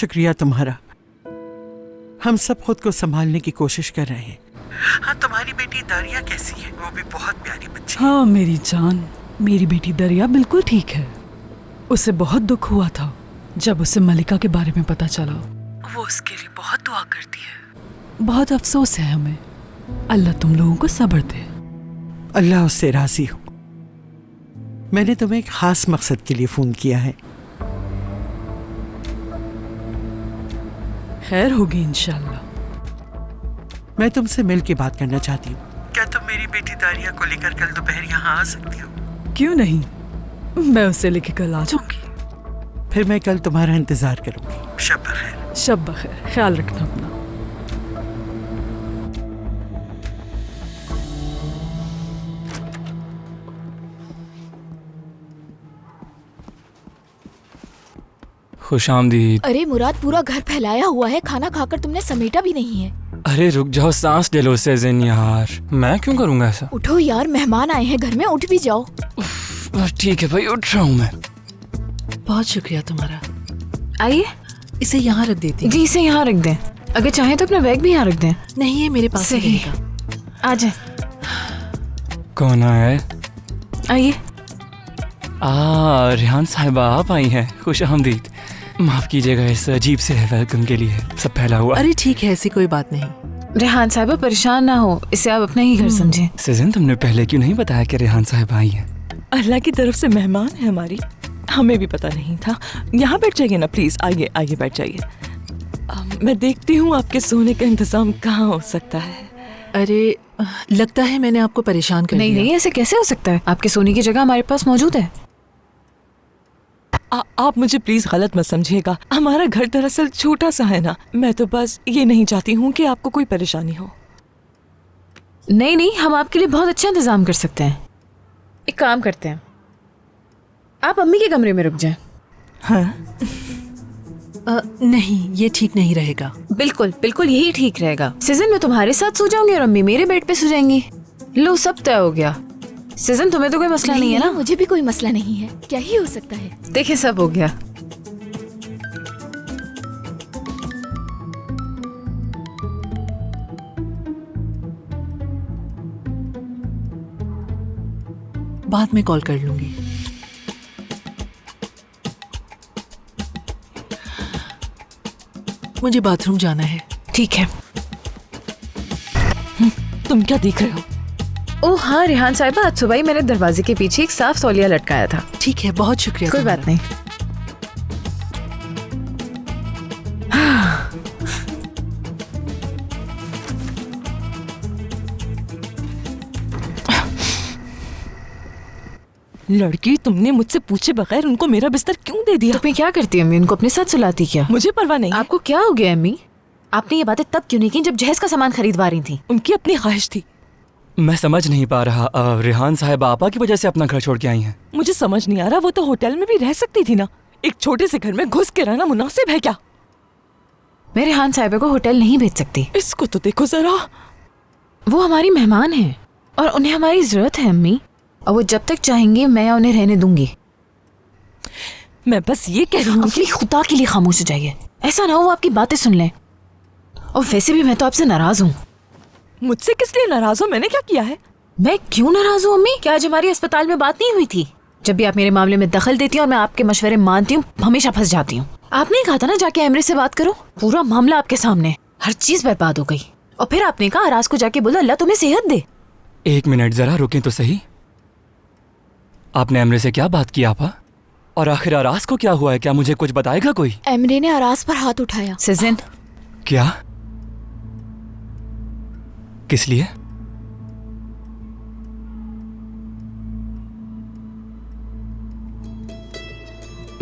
शुक्रिया तुम्हारा। हम सब खुद को संभालने की कोशिश कर रहे हैं। हाँ, तुम्हारी बेटी दारिया कैसी है? वो भी बहुत प्यारी बच्ची है। हाँ मेरी जान, मेरी बेटी दरिया बिल्कुल ठीक है। उसे बहुत दुख हुआ था जब उसे मलिका के बारे में पता चला। वो उसके लिए बहुत दुआ करती है। बहुत अफसोस है हमें। अल्लाह तुम लोगों को सब्र दे। अल्लाह उससे राजी हो। मैंने तुम्हें एक खास मकसद के लिए फोन किया है। खैर होगी इंशाल्लाह। मैं तुमसे मिल के बात करना चाहती हूँ। क्या तुम मेरी बेटी दारिया को लेकर कल दोपहर यहाँ आ सकती हो? क्यों नहीं, मैं उसे लेके कल आ जाऊंगी। फिर मैं कल तुम्हारा इंतजार करूंगी। शब बखैर। शब बखैर, ख्याल रखना अपना। खुशामदीद। अरे मुराद, पूरा घर फैलाया हुआ है, खाना खाकर तुमने समेटा भी नहीं है। अरे रुक जाओ, सांस ले लो सेज़िन यार। मैं क्यों करूँगा ऐसा? उठो यार, मेहमान आए हैं घर में, उठ भी जाओ। ठीक है भाई, उठ रहा हूँ मैं। बहुत शुक्रिया तुम्हारा। आइए, इसे यहाँ रख देती हूँ। जी इसे यहाँ रख दें। अगर चाहें तो अपना बैग भी यहाँ रख दें। नहीं, ये मेरे पास ही सही। रहेगा। आ जाए। कौन है? आइए। रेहान साहिबा आप आई हैं। खुश आमदीद। माफ कीजिएगा इस अजीब से वेलकम के लिए सब फैला हुआ। अरे ठीक है, ऐसी कोई बात नहीं। रेहान साहिबा परेशान ना हो, इसे आप अपना ही घर समझें। सेज़िन, तुमने पहले क्यों नहीं बताया कि रेहान साहिबा आई हैं? अल्लाह की तरफ से मेहमान है हमारी, हमें भी पता नहीं था। यहाँ बैठ जाइए ना प्लीज, आइए आइए बैठ जाइए। मैं देखती हूँ आपके सोने का इंतजाम कहाँ हो सकता है। अरे लगता है मैंने आपको परेशान कर नहीं दिया। नहीं, ऐसे कैसे हो सकता है? आपके सोने की जगह हमारे पास मौजूद है। आप मुझे प्लीज गलत मत समझिएगा, हमारा घर दरअसल छोटा सा है ना। मैं तो बस ये नहीं चाहती हूँ कि आपको कोई परेशानी हो। नहीं नहीं, हम आपके लिए बहुत अच्छा इंतजाम कर सकते हैं। एक काम करते हैं, आप अम्मी के कमरे में रुक जाएं। हाँ नहीं, ये ठीक नहीं रहेगा। बिल्कुल बिल्कुल, यही ठीक रहेगा। सीजन में तुम्हारे साथ सो जाऊंगी और अम्मी मेरे बेड पे सो जाएंगी। लो, सब तय हो गया। सीजन, तुम्हें तो कोई मसला नहीं है ना? मुझे भी कोई मसला नहीं है, क्या ही हो सकता है। देखिए, सब हो गया। बाद में कॉल कर लूंगी। मुझे बाथरूम जाना है। ठीक है। तुम क्या देख रहे हो? ओह हाँ रेहान साहिबा, आज सुबह ही मैंने दरवाजे के पीछे एक साफ तौलिया लटकाया था। ठीक है, बहुत शुक्रिया। कोई बात नहीं। लड़की, तुमने मुझसे पूछे बगैर उनको मेरा बिस्तर क्यों दे दिया? तो मैं क्या करती अम्मी, उनको अपने साथ सुलाती क्या? मुझे परवाह नहीं। आपको क्या हो गया अम्मी? आपने ये बातें तब क्यों नहीं की जब जहेज का सामान खरीदवा रही थी? उनकी अपनी ख्वाहिश थी। मैं समझ नहीं पा रहा। रेहान साहिबा आपा की वजह से अपना घर छोड़ के आई हैं। मुझे समझ नहीं आ रहा, वो तो होटल में भी रह सकती थी ना। एक छोटे से घर में घुस के रहना मुनासिब है क्या? मैं रेहान साहिबा को होटल नहीं भेज सकती। इसको तो देखो जरा, वो हमारी मेहमान हैं और उन्हें हमारी जरूरत है अम्मी, और वो जब तक चाहेंगे मैं उन्हें रहने दूंगी। मैं बस ये कह रही हूँ अपनी खुदा के लिए खामोश हो जाइए, ऐसा ना हो वो आपकी बातें सुन लें। और वैसे भी मैं तो आपसे नाराज हूँ। मुझसे किस लिए नाराज हो? मैंने क्या किया है? मैं क्यों नाराज हूँ अम्मी? क्या आज हमारी अस्पताल में बात नहीं हुई थी? जब भी आप मेरे मामले में दखल देती हैं और मैं आपके मशवरे मानती हूँ, हमेशा फंस जाती हूँ। आपने कहा था ना जाके एमरे से बात करो। पूरा मामला आपके सामने, हर चीज बर्बाद हो गई। और फिर आपने कहा अराज को जाके बोलो अल्लाह तुम्हें सेहत दे। एक मिनट, जरा रुकें तो सही। आपने एमरे से क्या बात की आपा? और आखिर अराज को क्या हुआ है? क्या मुझे कुछ बताएगा कोई? एमरे ने अराज पर हाथ उठाया। सिजन, क्या? किस लिए?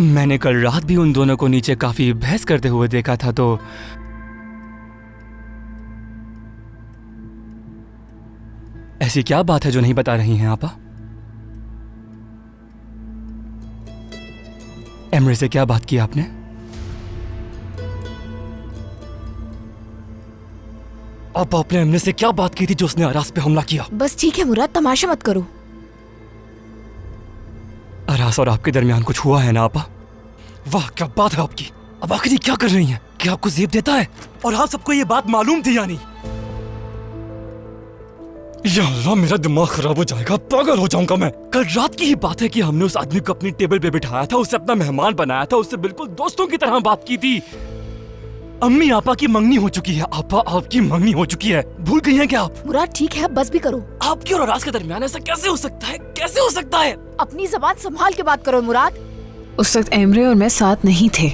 मैंने कल रात भी उन दोनों को नीचे काफी बहस करते हुए देखा था, तो ऐसी क्या बात है जो नहीं बता रही हैं आपा? एमरे से क्या बात की आपने? आपने एमरे से क्या बात की थी जो उसने अराज पे हमला किया? बस ठीक है मुराद, तमाशा मत करो। अराज और आपके दरमियान कुछ हुआ है ना आपा? वाह क्या बात है आपकी। अब आखिर ये क्या कर रही हैं? क्या आपको जेब देता है? और आप सबको ये बात मालूम थी या नहीं? या अल्लाह, मेरा दिमाग खराब हो जाएगा, पागल हो जाऊंगा मैं। कल रात की ही बात है कि हमने उस आदमी को अपनी टेबल पे बिठाया था, उसे अपना मेहमान बनाया था, उससे बिल्कुल दोस्तों की तरह बात की थी। अम्मी आपा की मंगनी हो चुकी है, आपा आपकी मंगनी हो चुकी है, भूल गई हैं क्या आप? मुराद ठीक है, अब बस भी करो। आपकी और राज के दरमियान ऐसा कैसे हो सकता है? कैसे हो सकता है? अपनी ज़बान संभाल के बात करो मुराद। उस वक्त एमरे और मैं साथ नहीं थे।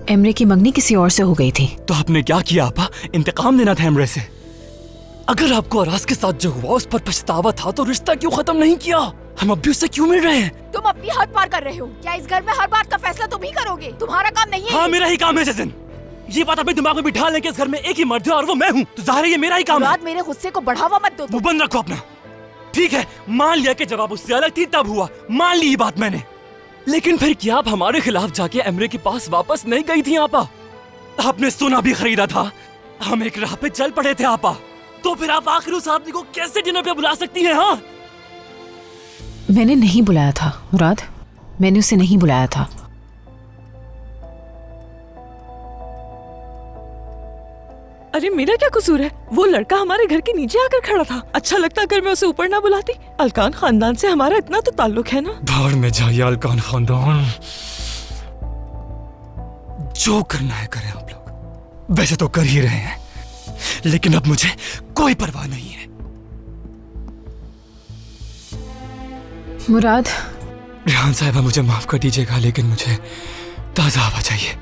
एमरे की मंगनी किसी और से हो गई थी। तो आपने क्या किया आपा? इंतकाम लेना था एमरे से। अगर आपको अराज के साथ जो हुआ उस पर पछतावा था तो रिश्ता क्यों खत्म नहीं किया? हम अब भी उससे क्यों मिल रहे हैं? तुम अपनी हद पार कर रहे हो। क्या इस घर में हर बात का फैसला तुम ही करोगे? तुम्हारा काम नहीं है। हाँ, मेरा ही काम है जतिन। ये बात अपने दिमाग में बिठा लें कि इस घर में एक ही मर्द है और वो मैं हूँ, तो जाहिर है ये मेरा ही काम है। मुराद, मेरे गुस्से को बढ़ावा मत दो। मुंह बंद रखो अपना। ठीक है, मान लिया कि जब आप उससे अलग थी तब हुआ, मान ली ये बात मैंने। लेकिन फिर क्या आप हमारे खिलाफ जाके एमरे के पास वापस नहीं गई थी आपा? आपने सोना भी खरीदा था, हम एक राह पे चल पड़े थे आपा। तो फिर आप आखिर उस आदमी को कैसे डिनर पे बुला सकती हैं? हाँ, मैंने नहीं बुलाया था मुराद, मैंने उसे नहीं बुलाया था। अरे मेरा क्या कसूर है? वो लड़का हमारे घर के नीचे आकर खड़ा था। अच्छा लगता अगर मैं उसे ऊपर ना बुलाती। अलकान खानदान से हमारा इतना तो ताल्लुक है ना। भाड़ में जाइए अलकान खानदान, जो करना है करें आप लोग। वैसे तो कर ही रहे हैं, लेकिन अब मुझे कोई परवाह नहीं है। मुराद, रेहान साहिबा मुझे माफ कर दीजिएगा, लेकिन मुझे ताज़ा हवा चाहिए।